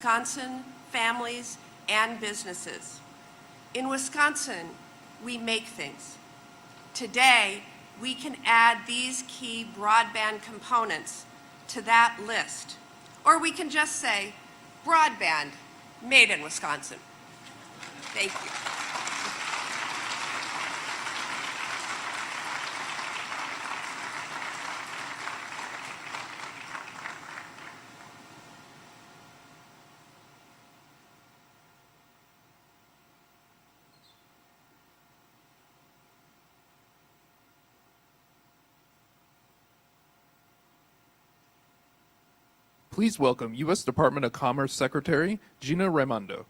Wisconsin families and businesses. In Wisconsin, we make things. Today, we can add these key broadband components to that list. Or we can just say, broadband made in Wisconsin. Thank you. Please welcome U.S. Department of Commerce Secretary Gina Raimondo.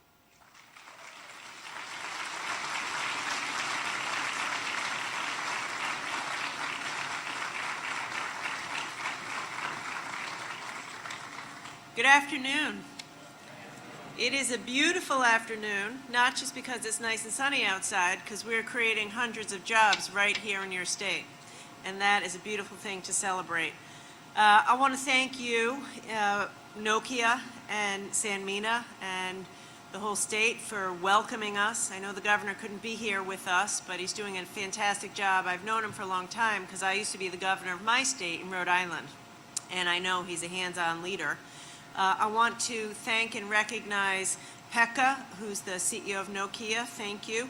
Good afternoon. It is a beautiful afternoon, not just because it's nice and sunny outside, because we're creating hundreds of jobs right here in your state. And that is a beautiful thing to celebrate. I want to thank you, Nokia and Sanmina and the whole state for welcoming us. I know the governor couldn't be here with us, but he's doing a fantastic job. I've known him for a long time because I used to be the governor of my state in Rhode Island, and I know he's a hands-on leader. I want to thank and recognize Pekka, who's the CEO of Nokia. Thank you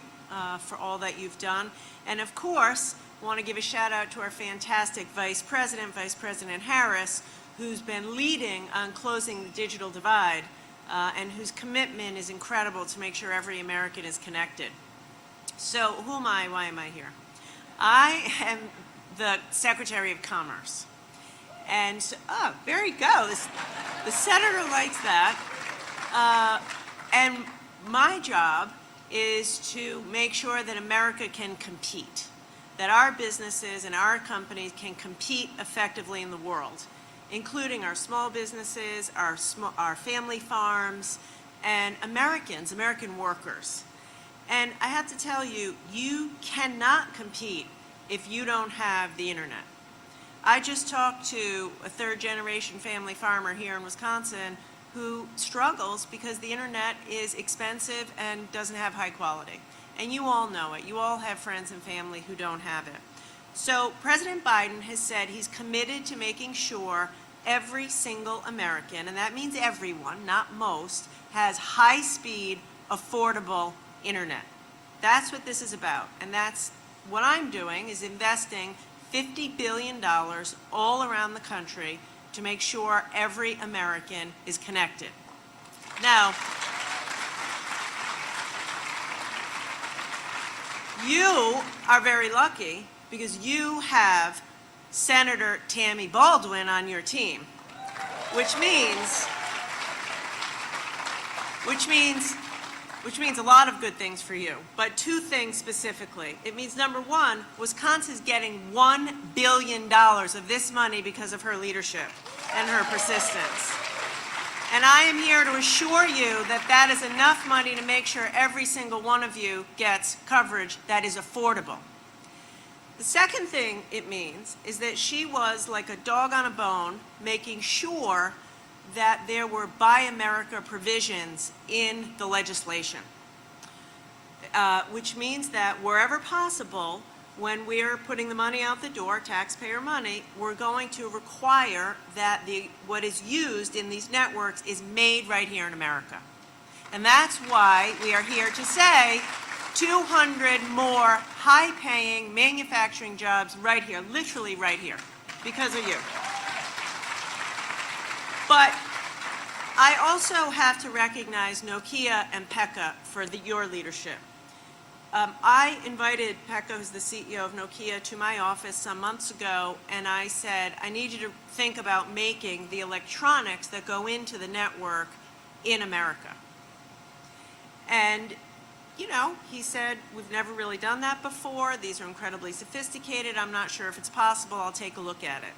for all that you've done. And of course, I want to give a shout out to our fantastic Vice President Harris, who's been leading on closing the digital divide and whose commitment is incredible to make sure every American is connected. So who am I? Why am I here? I am the Secretary of Commerce. And, there you go. The senator likes that. And my job is to make sure that America can compete, that our businesses and our companies can compete effectively in the world, including our small businesses, our family farms, and American workers. And I have to tell you, you cannot compete if you don't have the internet. I just talked to a third-generation family farmer here in Wisconsin who struggles because the internet is expensive and doesn't have high quality. And you all know it. You all have friends and family who don't have it. So President Biden has said he's committed to making sure every single American, and that means everyone, not most, has high-speed, affordable internet. That's what this is about. And that's what I'm doing, is investing $50 billion all around the country to make sure every American is connected. Now, you are very lucky because you have Senator Tammy Baldwin on your team, which means a lot of good things for you, but two things specifically. It means, number one, Wisconsin's getting $1 billion of this money because of her leadership and her persistence. And I am here to assure you that that is enough money to make sure every single one of you gets coverage that is affordable. The second thing it means is that she was like a dog on a bone, making sure that there were Buy America provisions in the legislation, which means that wherever possible, when we're putting the money out the door, taxpayer money, we're going to require that what is used in these networks is made right here in America. And that's why we are here to say 200 more high-paying manufacturing jobs right here, literally right here, because of you. But I also have to recognize Nokia and Pekka for your leadership. I invited Pekka, who's the CEO of Nokia, to my office some months ago, and I said, I need you to think about making the electronics that go into the network in America. And, you know, he said, we've never really done that before. These are incredibly sophisticated. I'm not sure if it's possible. I'll take a look at it.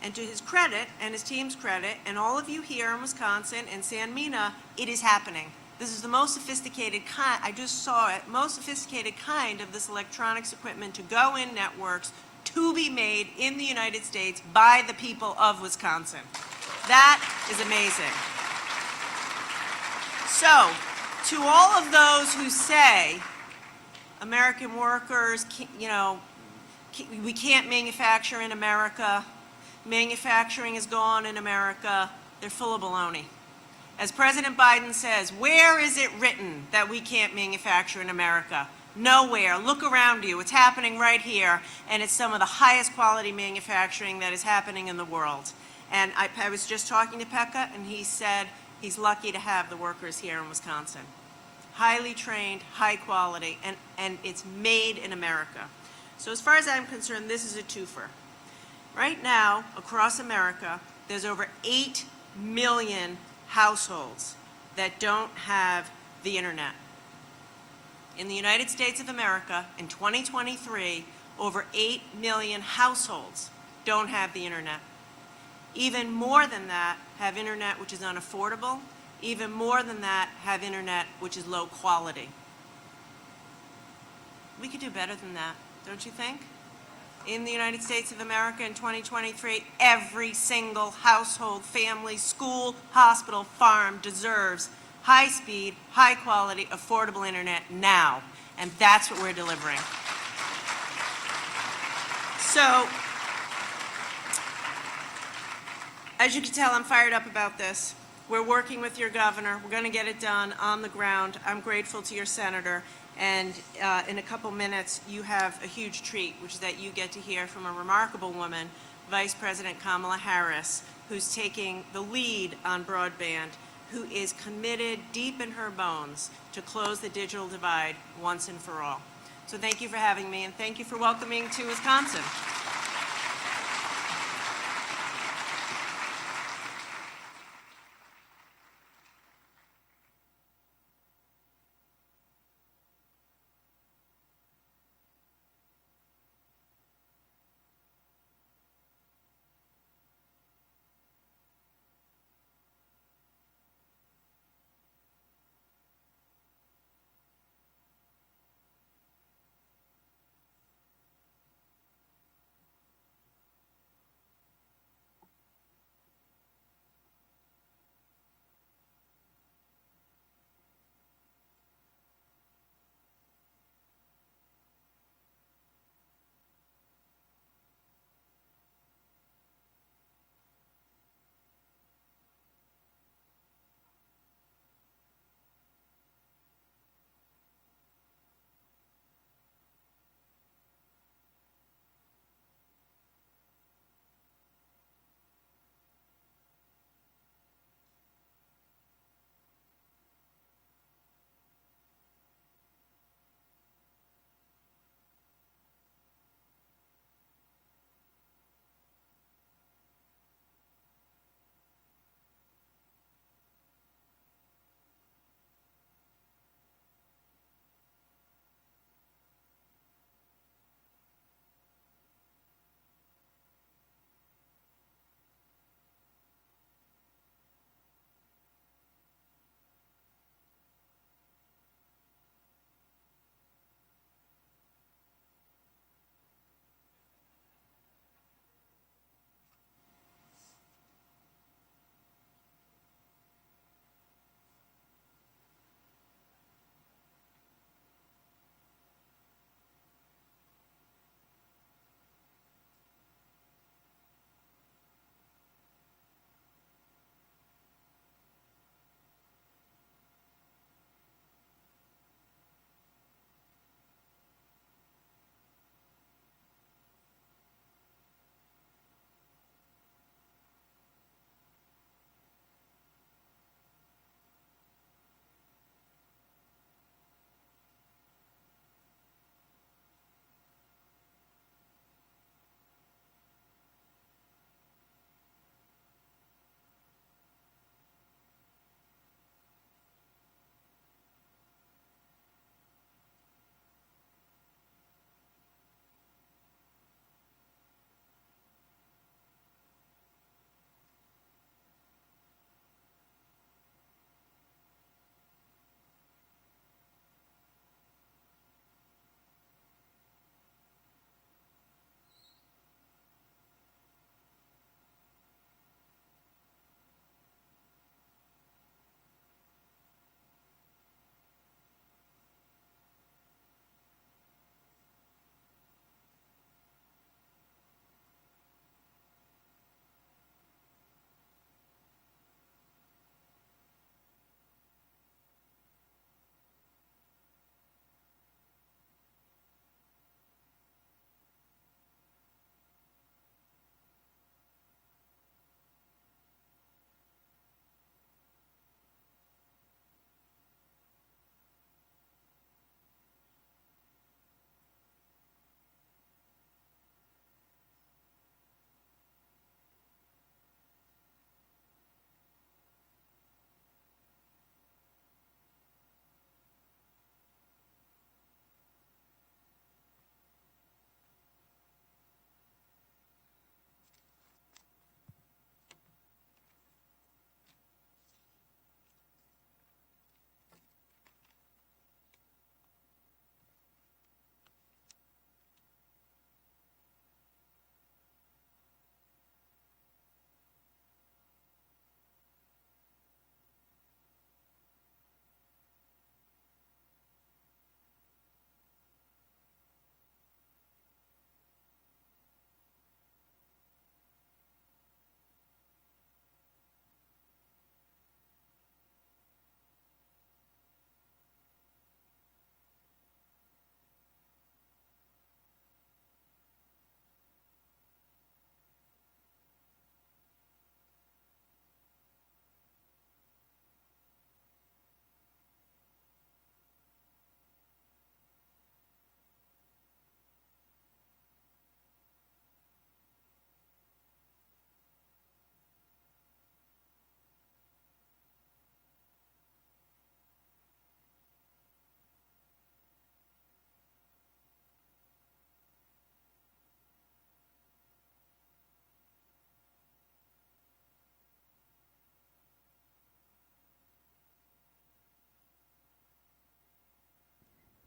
And to his credit and his team's credit, and all of you here in Wisconsin and Sanmina, it is happening. This is the most sophisticated kind, I just saw it, most sophisticated kind of this electronics equipment to go in networks to be made in the United States by the people of Wisconsin. That is amazing. So, to all of those who say American workers, we can't manufacture in America, manufacturing is gone in America, they're full of baloney. As President Biden says, where is it written that we can't manufacture in America? Nowhere. Look around you. It's happening right here, and it's some of the highest quality manufacturing that is happening in the world. And I was just talking to Pekka, and he said he's lucky to have the workers here in Wisconsin. Highly trained, high quality, and it's made in America. So as far as I'm concerned, this is a twofer. Right now, across America, there's over 8 million households that don't have the internet. In the United States of America, in 2023, over 8 million households don't have the internet. Even more than that have internet which is unaffordable. Even more than that have internet which is low quality. We could do better than that, don't you think? In the United States of America in 2023, every single household, family, school, hospital, farm deserves high-speed, high-quality, affordable internet now, and that's what we're delivering. So, as you can tell, I'm fired up about this. We're working with your governor. We're going to get it done on the ground. I'm grateful to your senator. And in a couple minutes, you have a huge treat, which is that you get to hear from a remarkable woman, Vice President Kamala Harris, who's taking the lead on broadband, who is committed deep in her bones to close the digital divide once and for all. So thank you for having me, and thank you for welcoming to Wisconsin.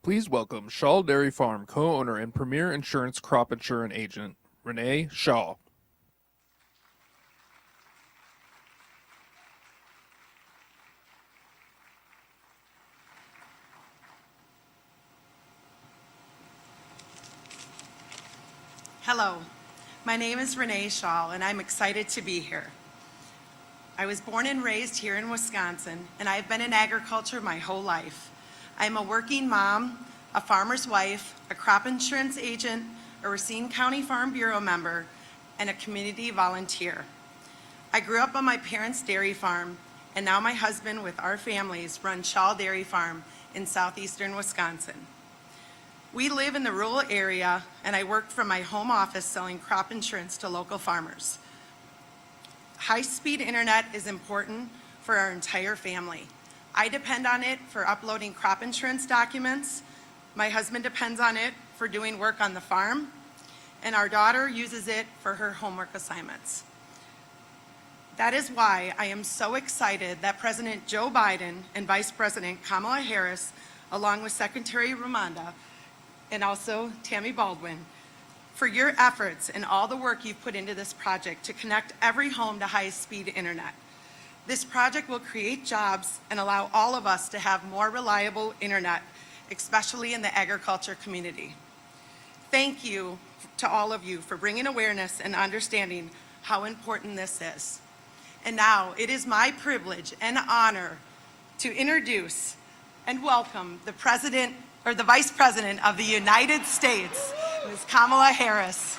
Please welcome Shaw Dairy Farm co-owner and Premier Insurance crop insurance agent, Renee Shaw. Hello, my name is Renee Shaw, and I'm excited to be here. I was born and raised here in Wisconsin, and I've been in agriculture my whole life. I'm a working mom, a farmer's wife, a crop insurance agent, a Racine County Farm Bureau member, and a community volunteer. I grew up on my parents' dairy farm, and now my husband with our families run Shaw Dairy Farm in southeastern Wisconsin. We live in the rural area, and I work from my home office selling crop insurance to local farmers. High-speed internet is important for our entire family. I depend on it for uploading crop insurance documents. My husband depends on it for doing work on the farm, and our daughter uses it for her homework assignments. That is why I am so excited that President Joe Biden and Vice President Kamala Harris, along with Secretary Ramonda, and also Tammy Baldwin, for your efforts and all the work you've put into this project to connect every home to high-speed internet. This project will create jobs and allow all of us to have more reliable internet, especially in the agriculture community. Thank you to all of you for bringing awareness and understanding how important this is. And now it is my privilege and honor to introduce and welcome the Vice President of the United States, Ms. Kamala Harris.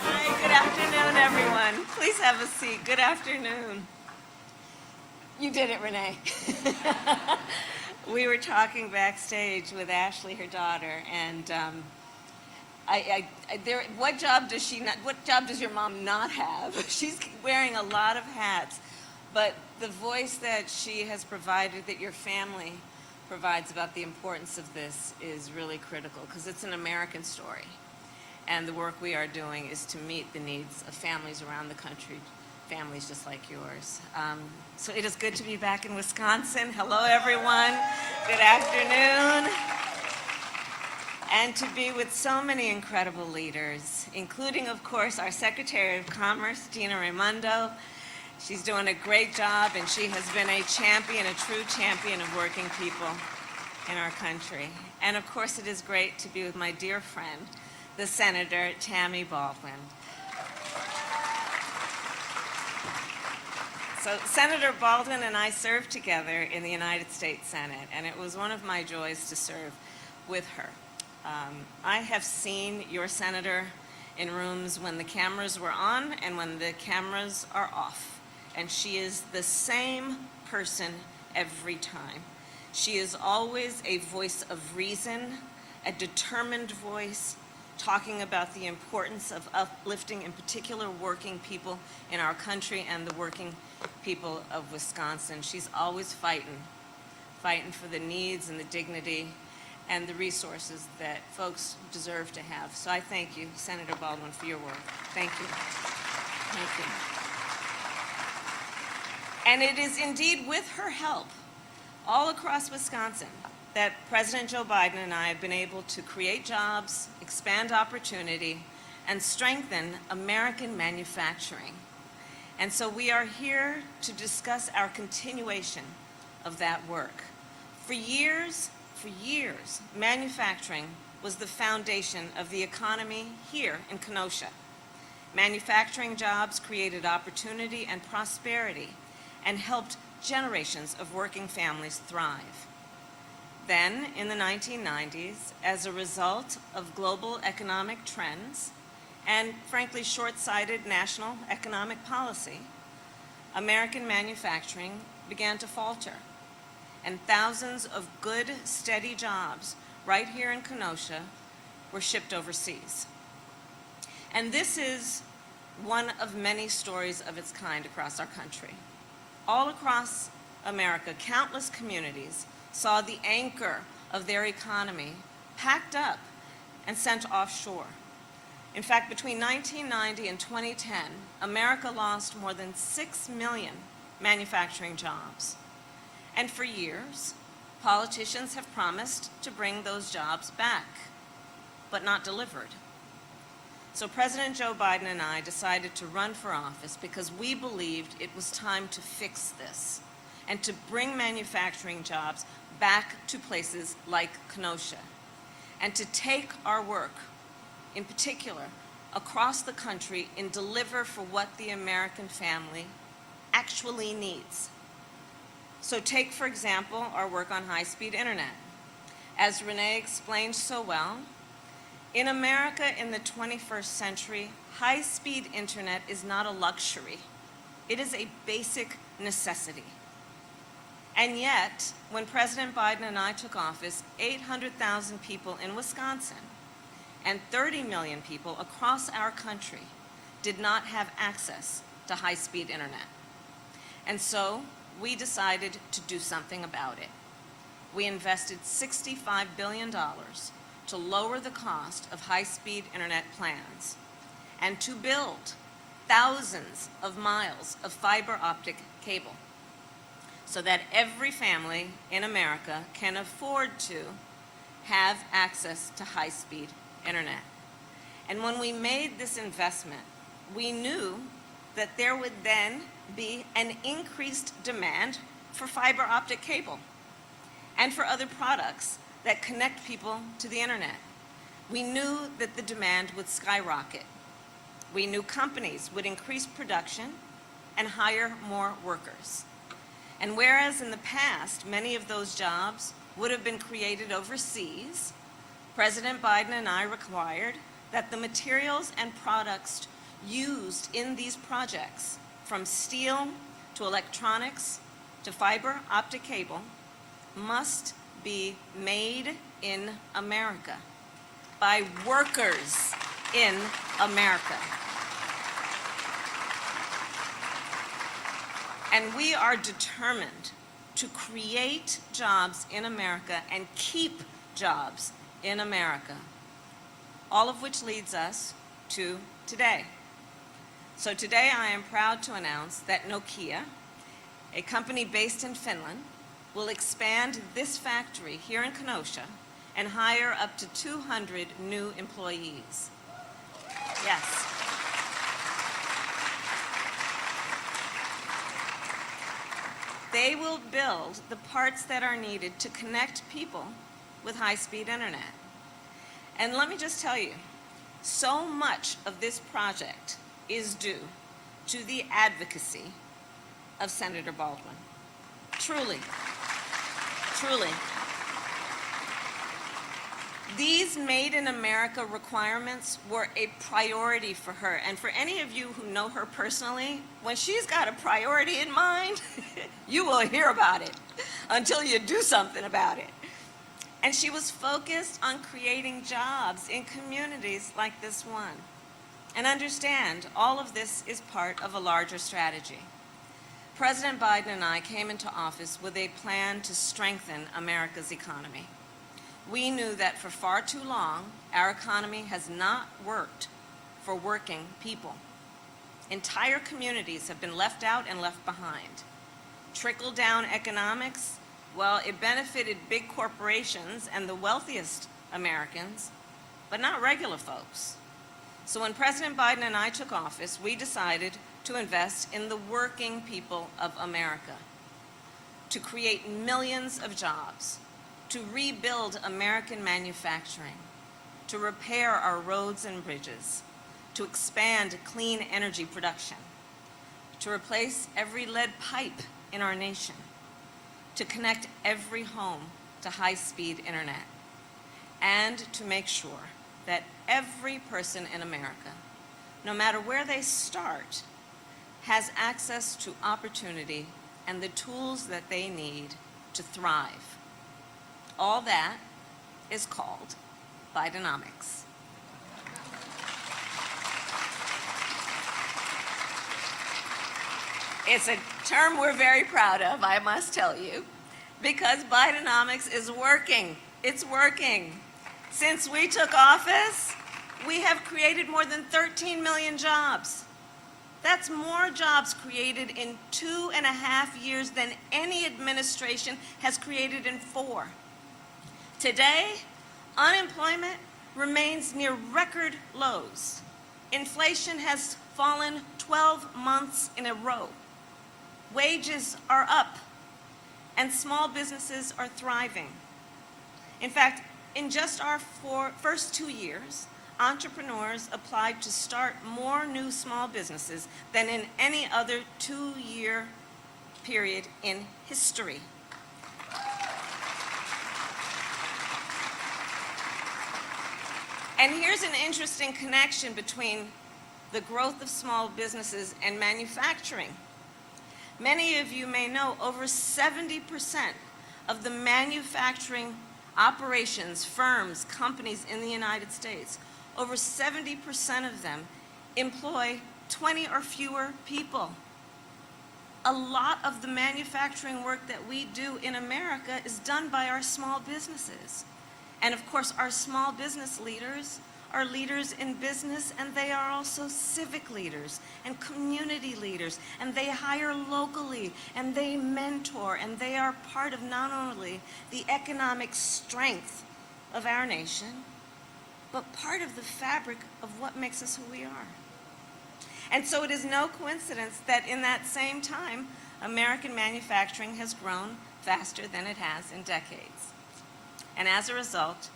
Hi, good afternoon, everyone. Please have a seat. Good afternoon. You did it, Renee. We were talking backstage with Ashley, her daughter, and what job does your mom not have? She's wearing a lot of hats, but the voice that she has provided, that your family provides about the importance of this is really critical, because it's an American story. And the work we are doing is to meet the needs of families around the country, families just like yours. So it is good to be back in Wisconsin. Hello, everyone. Good afternoon. And to be with so many incredible leaders, including, of course, our Secretary of Commerce, Dina Raimondo. She's doing a great job, and she has been a champion, a true champion of working people in our country. And, of course, it is great to be with my dear friend, the Senator Tammy Baldwin. So Senator Baldwin and I served together in the United States Senate, and it was one of my joys to serve with her. I have seen your senator in rooms when the cameras were on and when the cameras are off, and she is the same person every time. She is always a voice of reason, a determined voice, talking about the importance of uplifting, in particular, working people in our country and the working people of Wisconsin. She's always fighting for the needs and the dignity and the resources that folks deserve to have. So I thank you, Senator Baldwin, for your work. Thank you. Thank you. And it is indeed with her help all across Wisconsin that President Joe Biden and I have been able to create jobs, expand opportunity, and strengthen American manufacturing. And so we are here to discuss our continuation of that work. For years, manufacturing was the foundation of the economy here in Kenosha. Manufacturing jobs created opportunity and prosperity and helped generations of working families thrive. Then, in the 1990s, as a result of global economic trends and, frankly, short-sighted national economic policy, American manufacturing began to falter, and thousands of good, steady jobs right here in Kenosha were shipped overseas. And this is one of many stories of its kind across our country. All across America, countless communities saw the anchor of their economy packed up and sent offshore. In fact, between 1990 and 2010, America lost more than 6 million manufacturing jobs. And for years, politicians have promised to bring those jobs back, but not delivered. So President Joe Biden and I decided to run for office because we believed it was time to fix this and to bring manufacturing jobs back to places like Kenosha, and to take our work, in particular, across the country and deliver for what the American family actually needs. So take, for example, our work on high-speed internet. As Renee explained so well, in America in the 21st century, high-speed internet is not a luxury. It is a basic necessity. And yet, when President Biden and I took office, 800,000 people in Wisconsin and 30 million people across our country did not have access to high-speed internet. And so we decided to do something about it. We invested $65 billion to lower the cost of high-speed internet plans and to build thousands of miles of fiber optic cable so that every family in America can afford to have access to high-speed internet. And when we made this investment, we knew that there would then be an increased demand for fiber optic cable and for other products that connect people to the internet. We knew that the demand would skyrocket. We knew companies would increase production and hire more workers. And whereas in the past, many of those jobs would have been created overseas, President Biden and I required that the materials and products used in these projects, from steel to electronics to fiber optic cable, must be made in America by workers in America. And we are determined to create jobs in America and keep jobs in America, all of which leads us to today. So today I am proud to announce that Nokia, a company based in Finland, will expand this factory here in Kenosha and hire up to 200 new employees. Yes. They will build the parts that are needed to connect people with high-speed internet. And let me just tell you, so much of this project is due to the advocacy of Senator Baldwin. Truly, truly. These Made in America requirements were a priority for her. And for any of you who know her personally, when she's got a priority in mind, you will hear about it until you do something about it. And she was focused on creating jobs in communities like this one. And understand, all of this is part of a larger strategy. President Biden and I came into office with a plan to strengthen America's economy. We knew that for far too long, our economy has not worked for working people. Entire communities have been left out and left behind. Trickle-down economics, well, it benefited big corporations and the wealthiest Americans, but not regular folks. So when President Biden and I took office, we decided to invest in the working people of America, to create millions of jobs, to rebuild American manufacturing, to repair our roads and bridges, to expand clean energy production, to replace every lead pipe in our nation, to connect every home to high-speed internet, and to make sure that every person in America, no matter where they start, has access to opportunity and the tools that they need to thrive. All that is called Bidenomics. It's a term we're very proud of, I must tell you, because Bidenomics is working. It's working. Since we took office, we have created more than 13 million jobs. That's more jobs created in 2.5 years than any administration has created in 4. Today, unemployment remains near record lows. Inflation has fallen 12 months in a row. Wages are up, and small businesses are thriving. In fact, in just our first 2 years, entrepreneurs applied to start more new small businesses than in any other 2-year period in history. And here's an interesting connection between the growth of small businesses and manufacturing. Many of you may know over 70% of the manufacturing operations, firms, companies in the United States, over 70% of them employ 20 or fewer people. A lot of the manufacturing work that we do in America is done by our small businesses. And of course, our small business leaders are leaders in business, and they are also civic leaders and community leaders, and they hire locally, and they mentor, and they are part of not only the economic strength of our nation, but part of the fabric of what makes us who we are. And so it is no coincidence that in that same time, American manufacturing has grown faster than it has in decades. And as a result,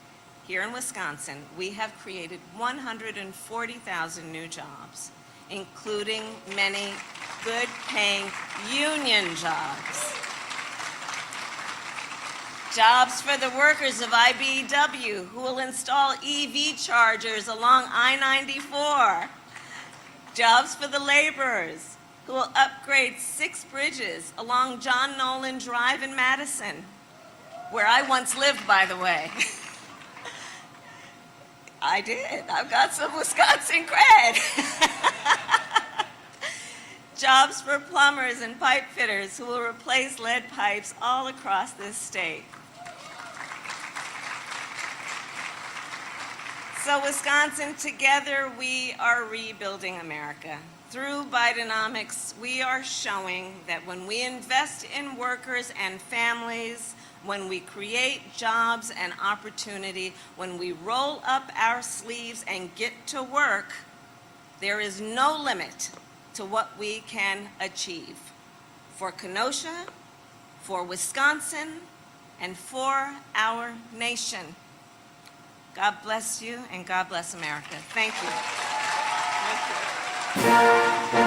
here in Wisconsin, we have created 140,000 new jobs, including many good-paying union jobs. Jobs for the workers of IBEW who will install EV chargers along I-94. Jobs for the laborers who will upgrade 6 bridges along John Nolan Drive in Madison, where I once lived, by the way. I did. I've got some Wisconsin cred. Jobs for plumbers and pipe fitters who will replace lead pipes all across this state. So Wisconsin, together we are rebuilding America. Through Bidenomics, we are showing that when we invest in workers and families, when we create jobs and opportunity, when we roll up our sleeves and get to work, there is no limit to what we can achieve for Kenosha, for Wisconsin, and for our nation. God bless you, and God bless America. Thank you. Thank you.